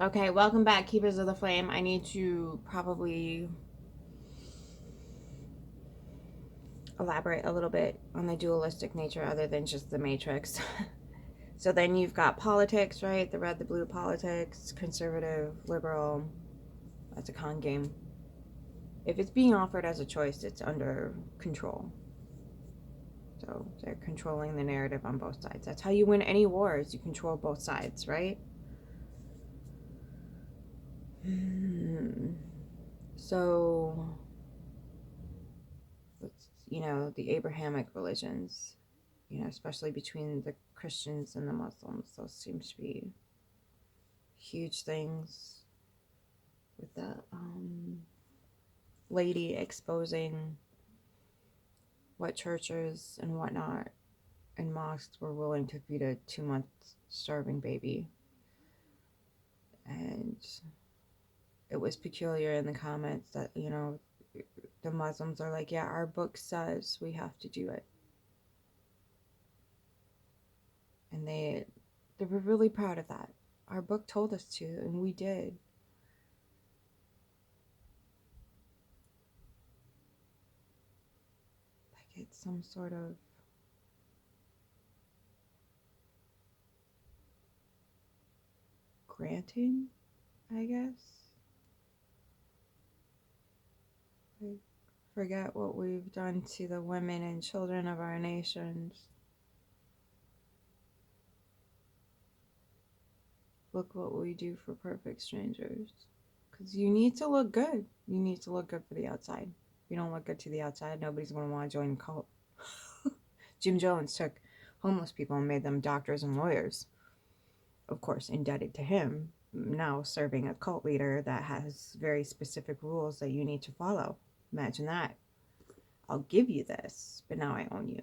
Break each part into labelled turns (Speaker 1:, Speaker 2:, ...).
Speaker 1: Okay, welcome back, Keepers of the Flame. I need to probably elaborate a little bit on the dualistic nature other than just the matrix. So then you've got politics, right? The red, the blue politics, conservative, liberal. That's a con game. If it's being offered as a choice, it's under control. So they're controlling the narrative on both sides. That's how you win any wars. You control both sides, right? So, the Abrahamic religions, especially between the Christians and the Muslims, those seem to be huge things with the lady exposing what churches and whatnot and mosques were willing to feed a 2-month starving baby. And it was peculiar in the comments that, the Muslims are like, yeah, our book says we have to do it. And they were really proud of that. Our book told us to, and we did. Like it's some sort of granting, I guess. I forget what we've done to the women and children of our nations. Look what we do for perfect strangers. Because you need to look good. You need to look good for the outside. If you don't look good to the outside, nobody's going to want to join the cult. Jim Jones took homeless people and made them doctors and lawyers. Of course, indebted to him, now serving a cult leader that has very specific rules that you need to follow. Imagine that. I'll give you this, but now I own you.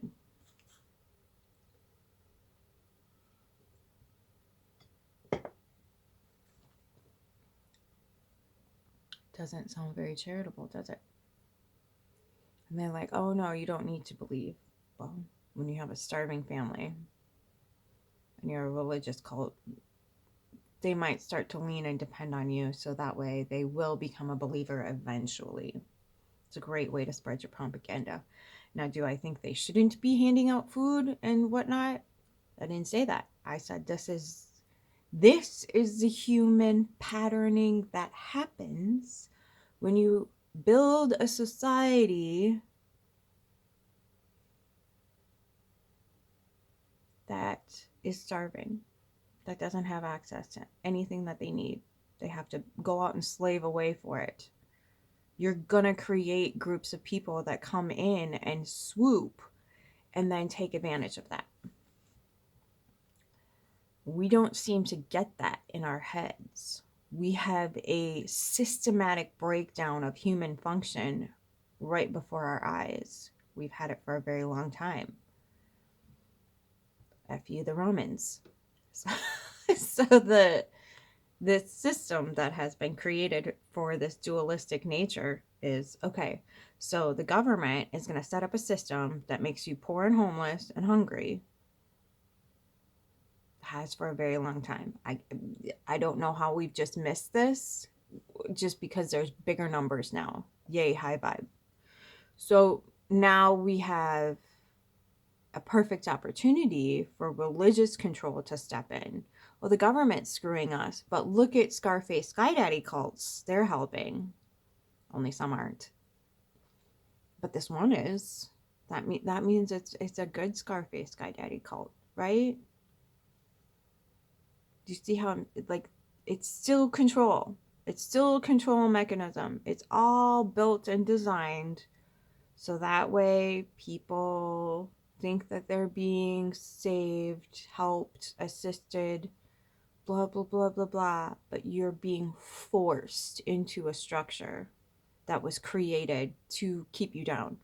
Speaker 1: Doesn't sound very charitable, does it? And they're like, oh no, you don't need to believe. Well, when you have a starving family and you're a religious cult, they might start to lean and depend on you, so that way they will become a believer eventually. It's a great way to spread your propaganda. Now, do I think they shouldn't be handing out food and whatnot? I didn't say that. I said this is the human patterning that happens when you build a society that is starving, that doesn't have access to anything that they need. They have to go out and slave away for it. You're gonna create groups of people that come in and swoop and then take advantage of that. We don't seem to get that in our heads. We have a systematic breakdown of human function right before our eyes. We've had it for a very long time. F you, the Romans. So the system that has been created for this dualistic nature is, okay, so the government is going to set up a system that makes you poor and homeless and hungry. Has for a very long time. I don't know how we've just missed this, just because there's bigger numbers now. Yay, high vibe. So now we have a perfect opportunity for religious control to step in. Well, the government's screwing us, but look at Scarface Sky Daddy cults. They're helping. Only some aren't. But this one is. That means it's a good Scarface Sky Daddy cult, right? Do you see how like it's still control? It's still a control mechanism. It's all built and designed so that way people think that they're being saved, helped, assisted, blah, blah, blah, blah, blah. But you're being forced into a structure that was created to keep you down.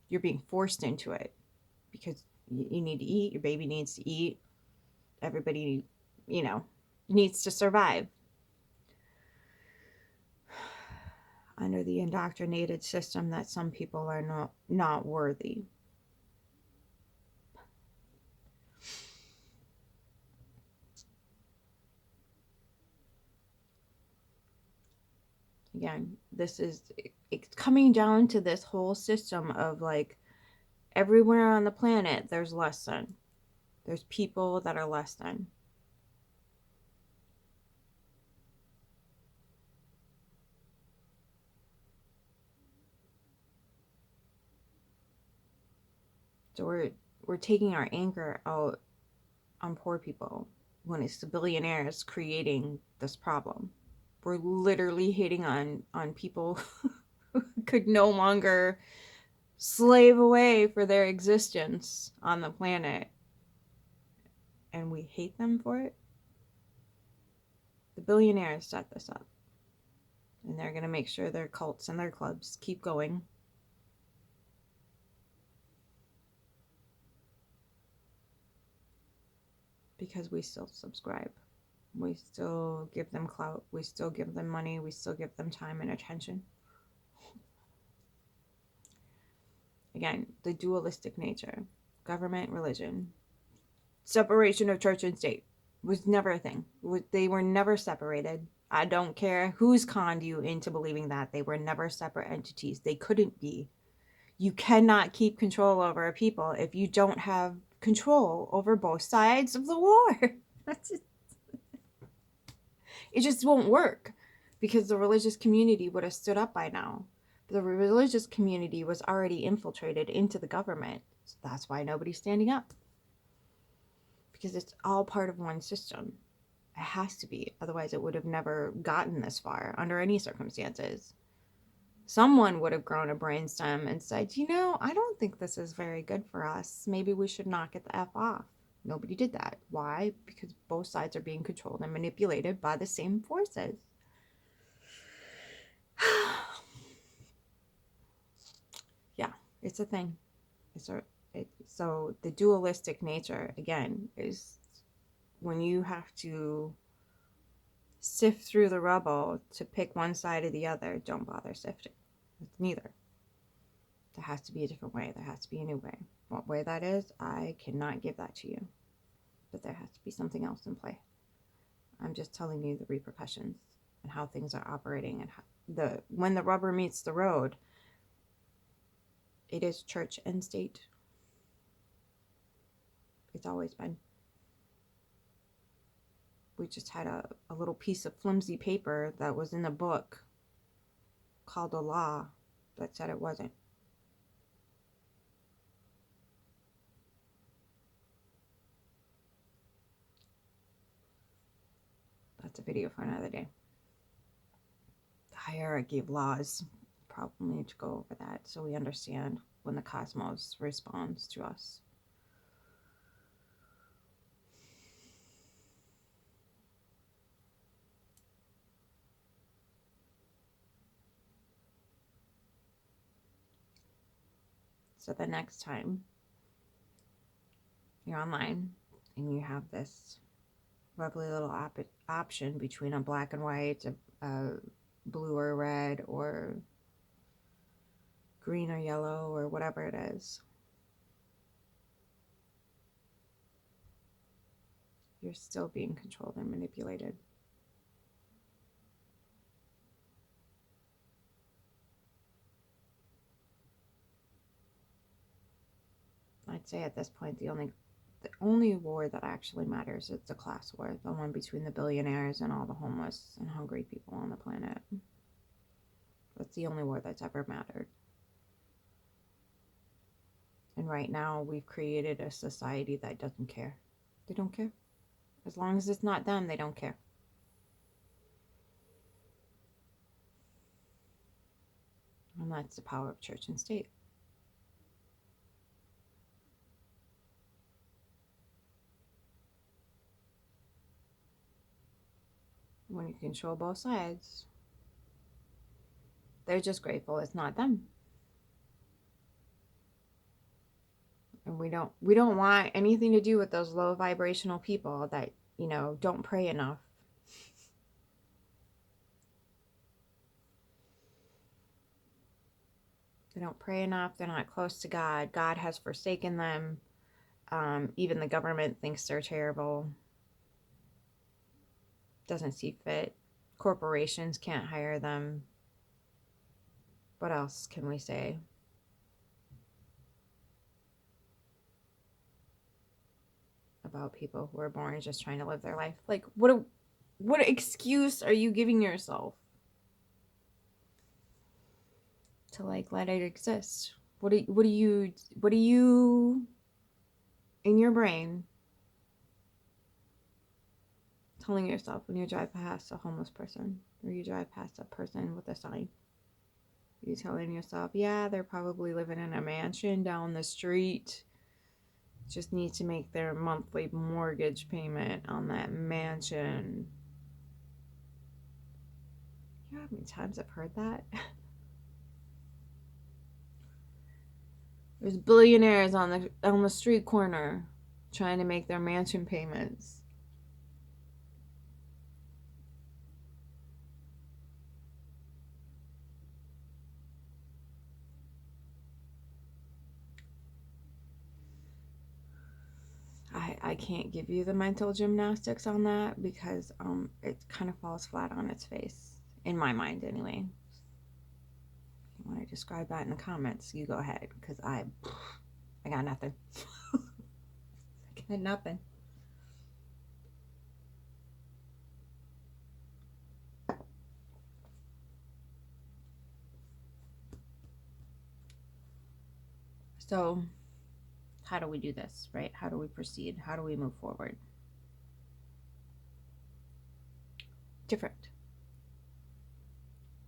Speaker 1: You're being forced into it because you need to eat, your baby needs to eat, everybody, needs to survive. Under the indoctrinated system that some people are not worthy. Again, it's coming down to this whole system of like everywhere on the planet there's less than. There's people that are less than. So we're taking our anger out on poor people when it's the billionaires creating this problem. We're literally hating on people who could no longer slave away for their existence on the planet, and we hate them for it. The billionaires set this up, and they're going to make sure their cults and their clubs keep going. Because we still subscribe. We still give them clout. We still give them money. We still give them time and attention. Again, the dualistic nature. Government, religion. Separation of church and state was never a thing. They were never separated. I don't care who's conned you into believing that. They were never separate entities. They couldn't be. You cannot keep control over a people if you don't have control over both sides of the war. It just won't work, because the religious community would have stood up by now. The religious community was already infiltrated into the government. So that's why nobody's standing up. Because it's all part of one system. It has to be. Otherwise, it would have never gotten this far under any circumstances. Someone would have grown a brainstem and said, I don't think this is very good for us. Maybe we should knock it the F off. Nobody did that. Why? Because both sides are being controlled and manipulated by the same forces. Yeah, it's a thing. So the dualistic nature, again, is when you have to sift through the rubble to pick one side or the other, don't bother sifting. It's neither. There has to be a different way. There has to be a new way. What way that is, I cannot give that to you. But there has to be something else in play. I'm just telling you the repercussions and how things are operating, and when the rubber meets the road, it is church and state. It's always been. We just had a little piece of flimsy paper that was in a book called a law that said it wasn't. That's a video for another day. The hierarchy of laws. Probably need to go over that so we understand when the cosmos responds to us. So the next time you're online and you have this lovely little option between a black and white, a blue or red, or green or yellow, or whatever it is, you're still being controlled and manipulated. I'd say at this point the only war that actually matters is the class war, the one between the billionaires and all the homeless and hungry people on the planet. That's the only war that's ever mattered. And right now we've created a society that doesn't care. They don't care. As long as it's not them, they don't care. And that's the power of church and state. When you control both sides, they're just grateful it's not them. And we don't want anything to do with those low vibrational people that, don't pray enough. They don't pray enough. They're not close to God. God has forsaken them. Even the government thinks they're terrible. Doesn't see fit. Corporations can't hire them. What else can we say? About people who are born just trying to live their life. Like, what excuse are you giving yourself to like let it exist? What do you in your brain telling yourself when you drive past a homeless person or you drive past a person with a sign? Are you telling yourself, yeah, they're probably living in a mansion down the street, just need to make their monthly mortgage payment on that mansion? You know how many times I've heard that? There's billionaires on the street corner trying to make their mansion payments. I can't give you the mental gymnastics on that because it kind of falls flat on its face, in my mind anyway. If you want to describe that in the comments, you go ahead, because I got nothing. I got nothing. So how do we do this, right? How do we proceed? How do we move forward? Different.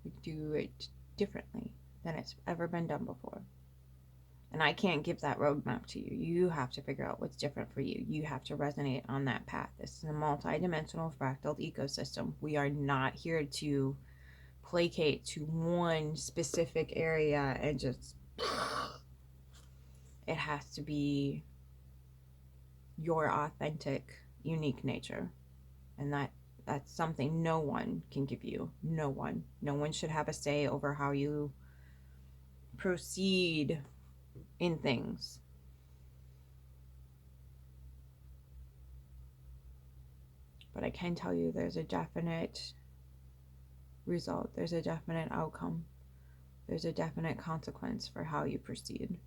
Speaker 1: We do it differently than it's ever been done before. And I can't give that roadmap to you. You have to figure out what's different for you. You have to resonate on that path. This is a multi-dimensional fractal ecosystem. We are not here to placate to one specific area and just... It has to be your authentic, unique nature. And that's something no one can give you. No one. No one should have a say over how you proceed in things. But I can tell you there's a definite result. There's a definite outcome. There's a definite consequence for how you proceed.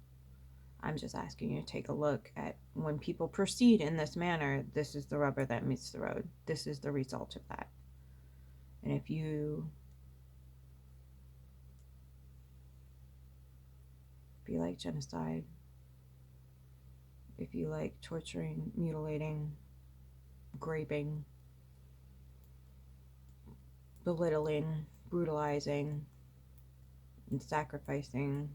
Speaker 1: I'm just asking you to take a look at when people proceed in this manner, this is the rubber that meets the road. This is the result of that. And if you like genocide, if you like torturing, mutilating, raping, belittling, brutalizing, and sacrificing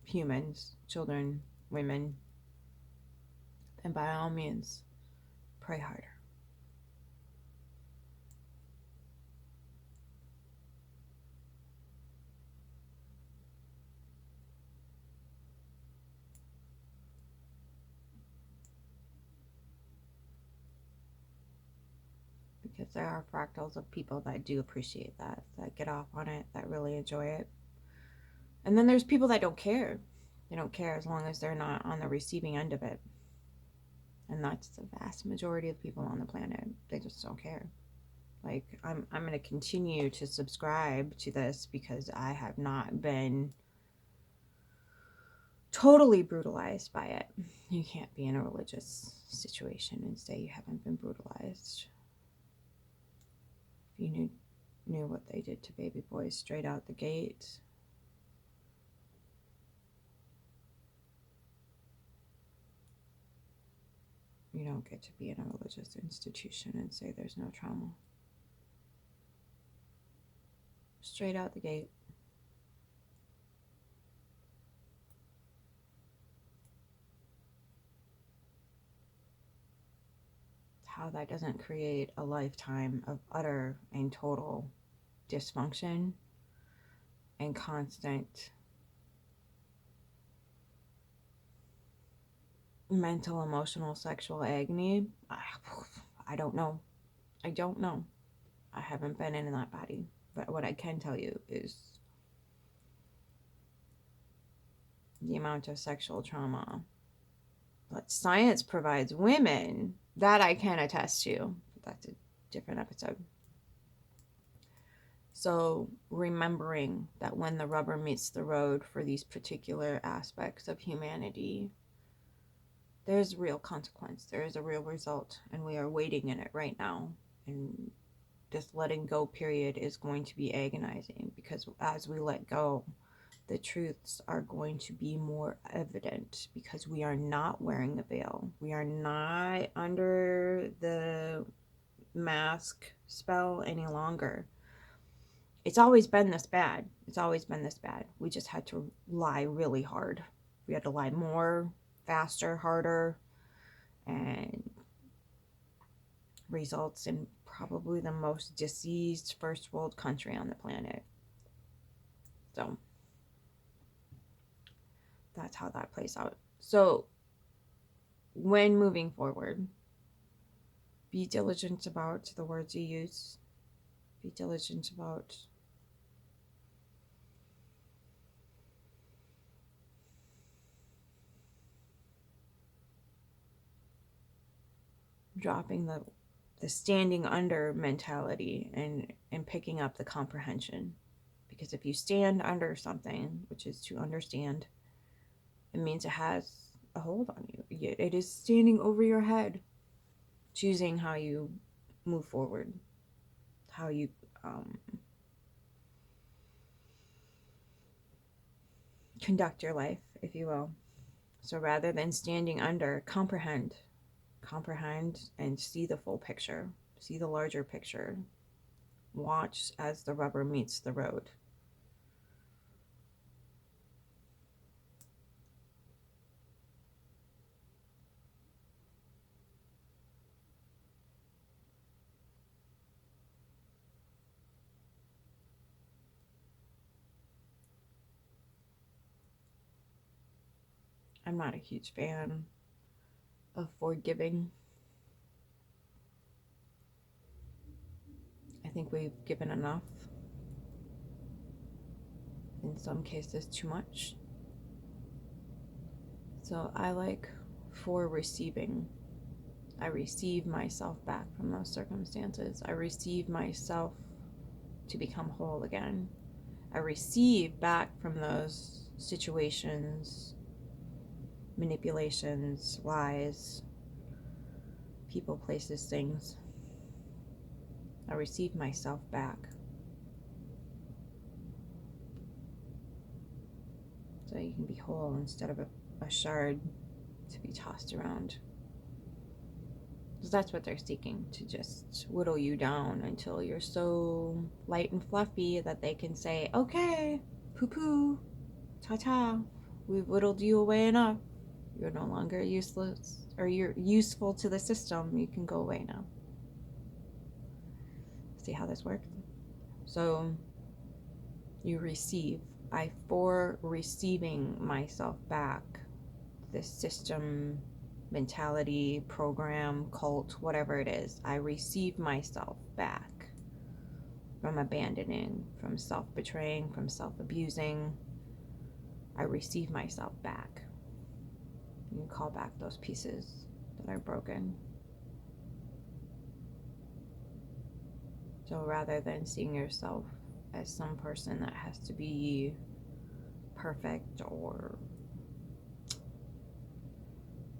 Speaker 1: humans, children, women, then by all means, pray harder. Because there are fractals of people that do appreciate that get off on it, that really enjoy it. And then there's people that don't care. They don't care as long as they're not on the receiving end of it. And that's the vast majority of people on the planet. They just don't care. Like, I'm going to continue to subscribe to this because I have not been totally brutalized by it. You can't be in a religious situation and say you haven't been brutalized. If you knew what they did to baby boys straight out the gate, you don't get to be in a religious institution and say there's no trauma. Straight out the gate. How that doesn't create a lifetime of utter and total dysfunction and constant mental, emotional, sexual agony. I don't know. I don't know. I haven't been in that body. But what I can tell you is the amount of sexual trauma that science provides women, that I can attest to. But that's a different episode. So remembering that when the rubber meets the road for these particular aspects of humanity, there's real consequence. There is a real result, and we are waiting in it right now. And this letting go period is going to be agonizing, because as we let go, the truths are going to be more evident, because we are not wearing the veil. We are not under the mask spell any longer. It's always been this bad. It's always been this bad. We just had to lie really hard. We had to lie more, faster, harder, and results in probably the most diseased first world country on the planet. So that's how that plays out. So when moving forward, be diligent about the words you use. Be diligent about dropping the standing under mentality and picking up the comprehension. Because if you stand under something, which is to understand, it means it has a hold on you. It is standing over your head, choosing how you move forward, how you conduct your life, if you will. So rather than standing under, comprehend and see the full picture, see the larger picture. Watch as the rubber meets the road. I'm not a huge fan of forgiving. I think we've given enough. In some cases, too much. So I like for receiving. I receive myself back from those circumstances. I receive myself to become whole again. I receive back from those situations, manipulations, lies, people, places, things. I receive myself back. So you can be whole instead of a shard to be tossed around. Because that's what they're seeking, to just whittle you down until you're so light and fluffy that they can say, okay, poo-poo, ta-ta, we've whittled you away enough. You're no longer useless, or you're useful to the system. You can go away now. See how this works? So you receive. I for receiving myself back, this system, mentality, program, cult, whatever it is, I receive myself back from abandoning, from self-betraying, from self-abusing. I receive myself back. You can call back those pieces that are broken. So rather than seeing yourself as some person that has to be perfect or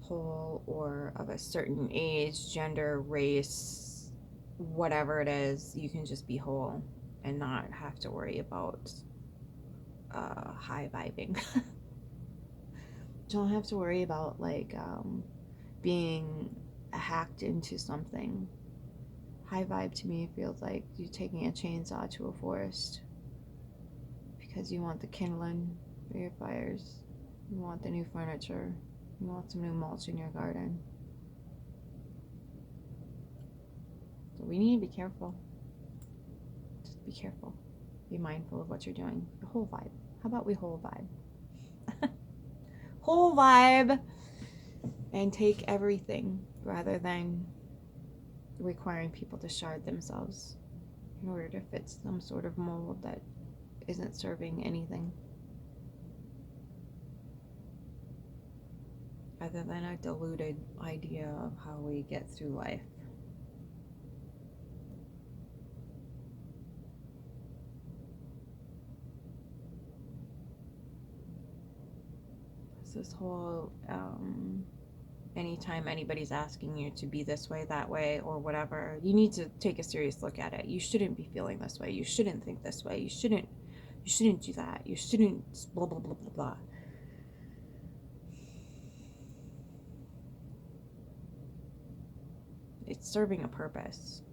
Speaker 1: whole or of a certain age, gender, race, whatever it is, you can just be whole and not have to worry about high vibing. Don't have to worry about being hacked into something. High vibe to me feels like you taking a chainsaw to a forest because you want the kindling for your fires. You want the new furniture. You want some new mulch in your garden. So we need to be careful. Just be careful. Be mindful of what you're doing. The whole vibe. How about we whole vibe? Whole vibe! And take everything rather than requiring people to shard themselves in order to fit some sort of mold that isn't serving anything other than a diluted idea of how we get through life. this whole anytime anybody's asking you to be this way, that way, or whatever, you need to take a serious look at it. You shouldn't be feeling this way. You shouldn't think this way. You shouldn't do that. You shouldn't blah blah blah blah blah. It's serving a purpose.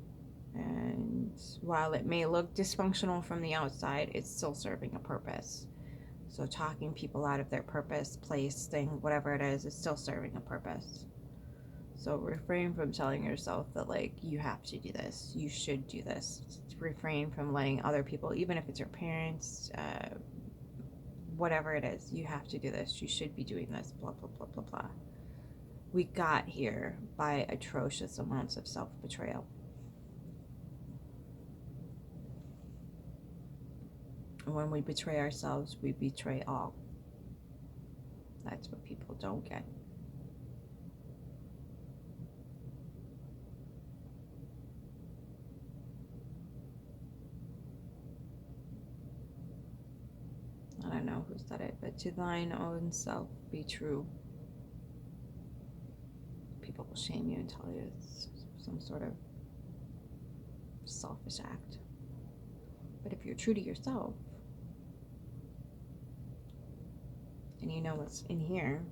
Speaker 1: And while it may look dysfunctional from the outside, it's still serving a purpose. So talking people out of their purpose, place, thing, whatever it is still serving a purpose. So refrain from telling yourself that, like, you have to do this, you should do this. Refrain from letting other people, even if it's your parents, whatever it is, you have to do this, you should be doing this, blah, blah, blah, blah, blah. We got here by atrocious amounts of self-betrayal. When we betray ourselves, we betray all. That's what people don't get. I don't know who said it, but to thine own self be true. People will shame you and tell you it's some sort of selfish act. But if you're true to yourself, and you know what's in here,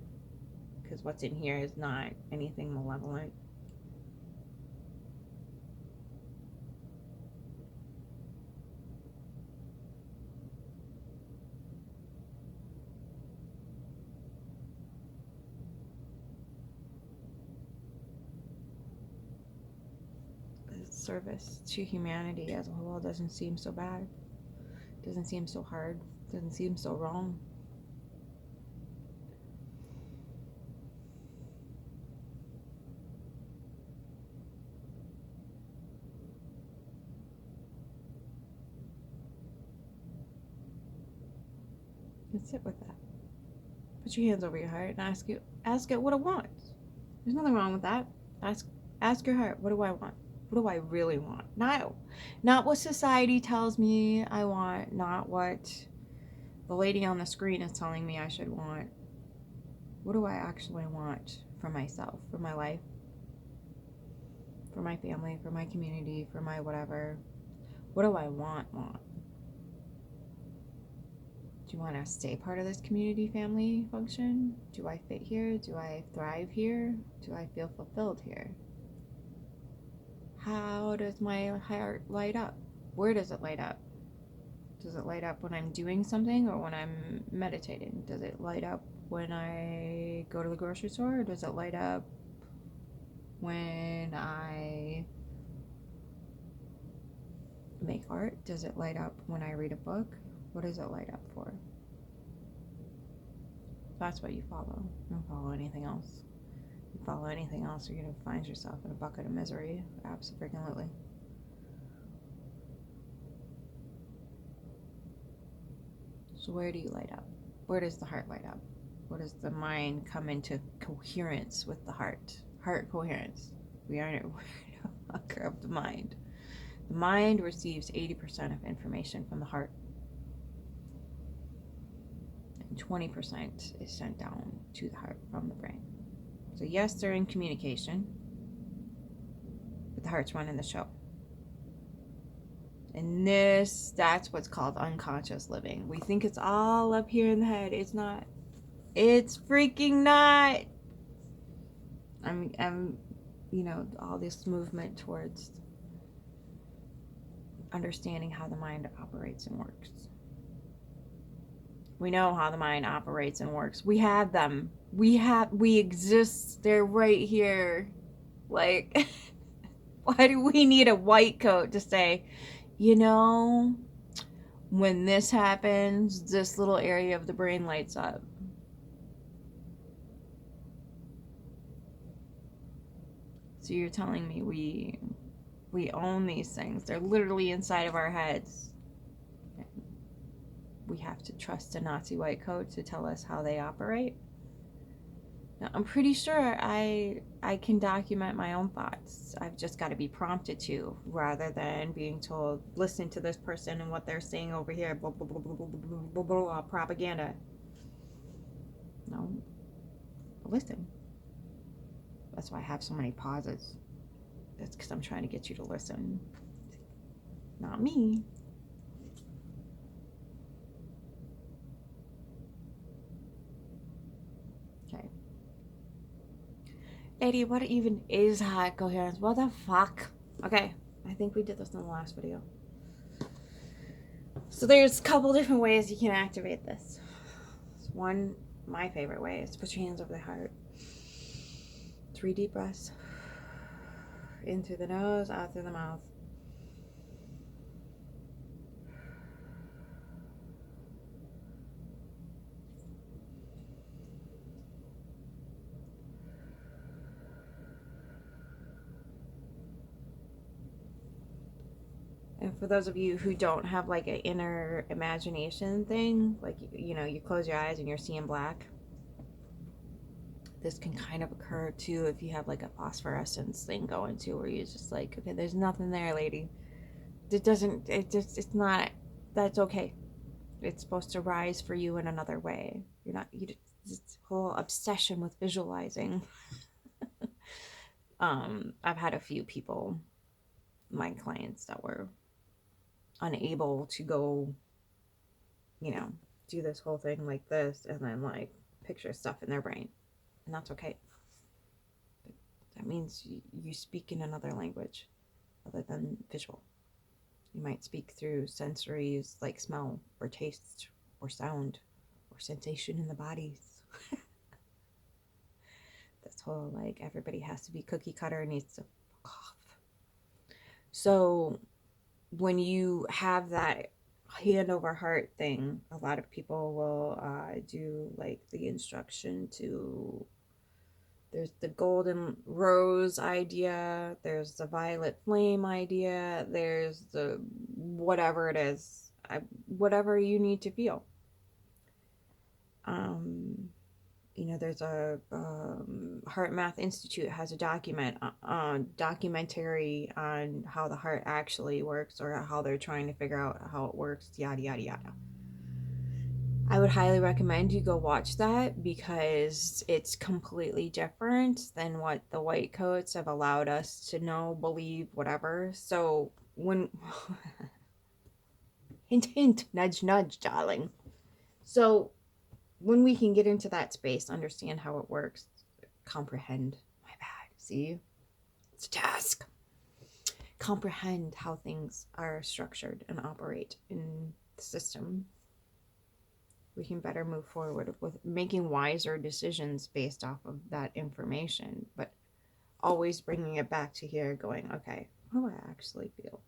Speaker 1: because what's in here is not anything malevolent. Service to humanity as a whole doesn't seem so bad, doesn't seem so hard, doesn't seem so wrong. And sit with that. Put your hands over your heart and ask it what it wants. There's nothing wrong with that. Ask your heart, what do I want? What do I really want? Not what society tells me I want, not what the lady on the screen is telling me I should want. What do I actually want for myself, for my life, for my family, for my community, for my whatever? What do I want? Do you want to stay part of this community family function? Do I fit here? Do I thrive here? Do I feel fulfilled here? How does my heart light up? Where does it light up? Does it light up when I'm doing something or when I'm meditating? Does it light up when I go to the grocery store? Or does it light up when I make art? Does it light up when I read a book? What does it light up for? That's what you follow. Don't follow anything else. If you follow anything else, you're going to find yourself in a bucket of misery. Absolutely. So where do you light up? Where does the heart light up? Where does the mind come into coherence with the heart? Heart coherence. We are no longer of the mind. The mind receives 80% of information from the heart. And 20% is sent down to the heart from the brain. So yes, they're in communication, but the heart's running the show. And that's what's called unconscious living. We think it's all up here in the head. It's not. It's freaking not. I'm all this movement towards understanding how the mind operates and works. We know how the mind operates and works. We have them. We exist. They're right here. Like, why do we need a white coat to say, when this happens, this little area of the brain lights up? So you're telling me we own these things. They're literally inside of our heads. We have to trust a Nazi white coat to tell us how they operate. Now, I'm pretty sure I can document my own thoughts. I've just got to be prompted to, rather than being told, listen to this person and what they're saying over here, blah, blah, blah, blah, blah, blah, blah, blah, propaganda. No. listen. That's why I have so many pauses. That's because I'm trying to get you to listen. Not me. Okay. Lady, what even is high coherence? What the fuck? Okay. I think we did this in the last video. So there's a couple different ways you can activate this. One, my favorite way, is to put your hands over the heart. 3 deep breaths. In through the nose, out through the mouth. And for those of you who don't have like an inner imagination thing, like, you know, you close your eyes and you're seeing black. This can kind of occur too if you have like a phosphorescence thing going too, where you're just like, okay, there's nothing there, lady. It's not, that's okay. It's supposed to rise for you in another way. You're not, this whole obsession with visualizing. I've had a few people, my clients, that were unable to go, you know, do this whole thing like this and then like picture stuff in their brain. And that's okay. That means you speak in another language other than visual. You might speak through sensories like smell or taste or sound or sensation in the bodies. This whole like everybody has to be cookie cutter needs to fuck off. So when you have that hand over heart thing, a lot of people will do like the instruction to, there's the golden rose idea, there's the violet flame idea, there's the whatever it is, whatever you need to feel. You know, there's a Heart Math Institute has a documentary on how the heart actually works, or how they're trying to figure out how it works, yada yada yada. I would highly recommend you go watch that, because it's completely different than what the white coats have allowed us to know, believe, whatever. So when hint hint, nudge nudge, darling. So when we can get into that space, understand how it works, comprehend, my bad, see, it's a task, comprehend how things are structured and operate in the system, we can better move forward with making wiser decisions based off of that information, but always bringing it back to here, going, okay, how do I actually feel?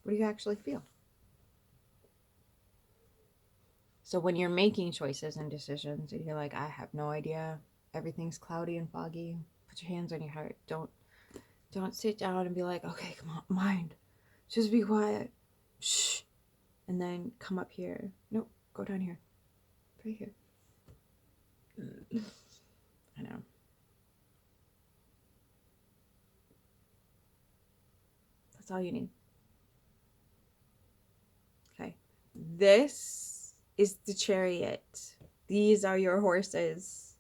Speaker 1: What do you actually feel? So when you're making choices and decisions and you're like, I have no idea, everything's cloudy and foggy, put your hands on your heart. Don't sit down and be like, okay, come on, mind, just be quiet, shh, and then come up here. Nope, go down here, right here. I know. That's all you need. Okay. This is the chariot. These are your horses.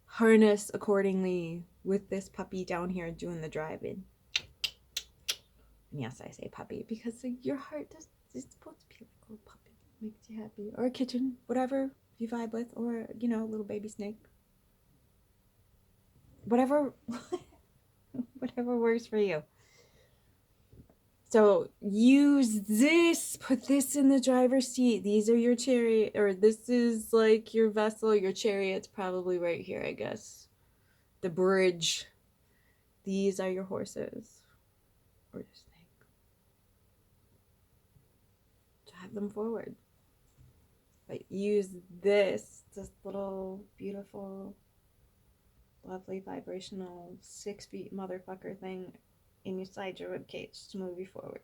Speaker 1: Harness accordingly with this puppy down here doing the driving. And yes, I say puppy because your heart is supposed to be like a little puppy. Makes you happy. Or a kitten, whatever you vibe with. Or, you know, a little baby snake. Whatever, whatever works for you. So use this, put this in the driver's seat. These are your chariot, or this is like your vessel. Your chariot's probably right here, I guess. The bridge. These are your horses. Or the snake. Drive them forward. But use this little beautiful, lovely, vibrational 6 feet motherfucker thing inside your rib cage to move you forward.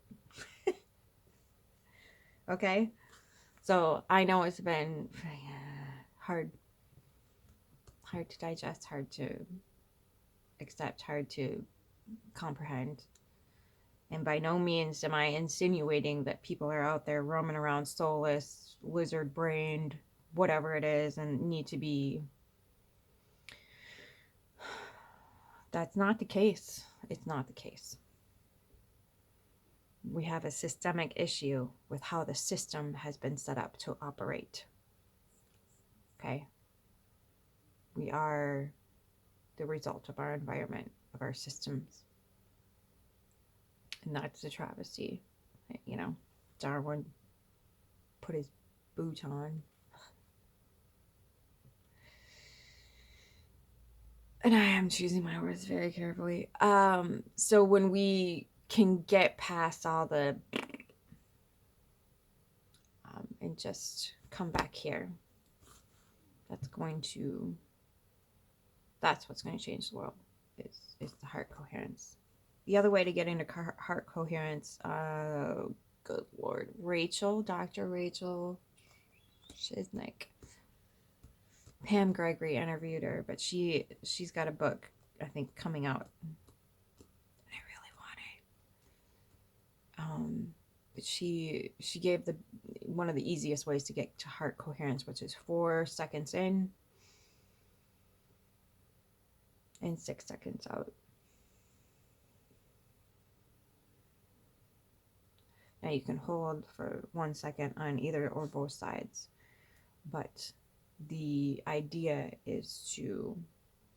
Speaker 1: Okay? So I know it's been hard to digest, hard to accept, hard to comprehend. And by no means am I insinuating that people are out there roaming around soulless, lizard brained, whatever it is, and need to be. That's not the case. It's not the case. We have a systemic issue with how the system has been set up to operate. Okay? We are the result of our environment, of our systems. And that's a travesty. You know, Darwin put his boot on. And I am choosing my words very carefully. So when we can get past all the and just come back here, that's what's going to change the world, is the heart coherence. The other way to get into heart coherence, good Lord, Dr. Rachel Shiznick. Pam Gregory interviewed her, but she's got a book, I think, coming out. I really want it. But she gave one of the easiest ways to get to heart coherence, which is 4 seconds in and 6 seconds out. Now you can hold for 1 second on either or both sides, but the idea is to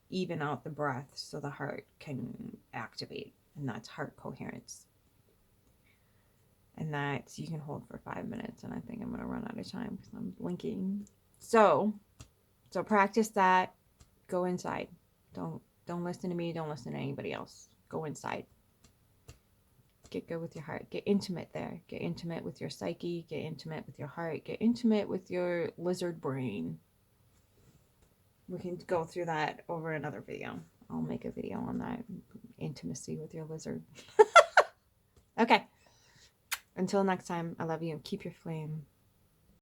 Speaker 1: even out the breath so the heart can activate, and that's heart coherence. And that you can hold for 5 minutes, and I think I'm going to run out of time because I'm blinking. So practice that. Go inside. Don't listen to me. Don't listen to anybody else. Go inside. Get good with your heart. Get intimate there. Get intimate with your psyche. Get intimate with your heart. Get intimate with your lizard brain. We can go through that over another video. I'll make a video on that. Intimacy with your lizard. Okay. Until next time, I love you. Keep your flame.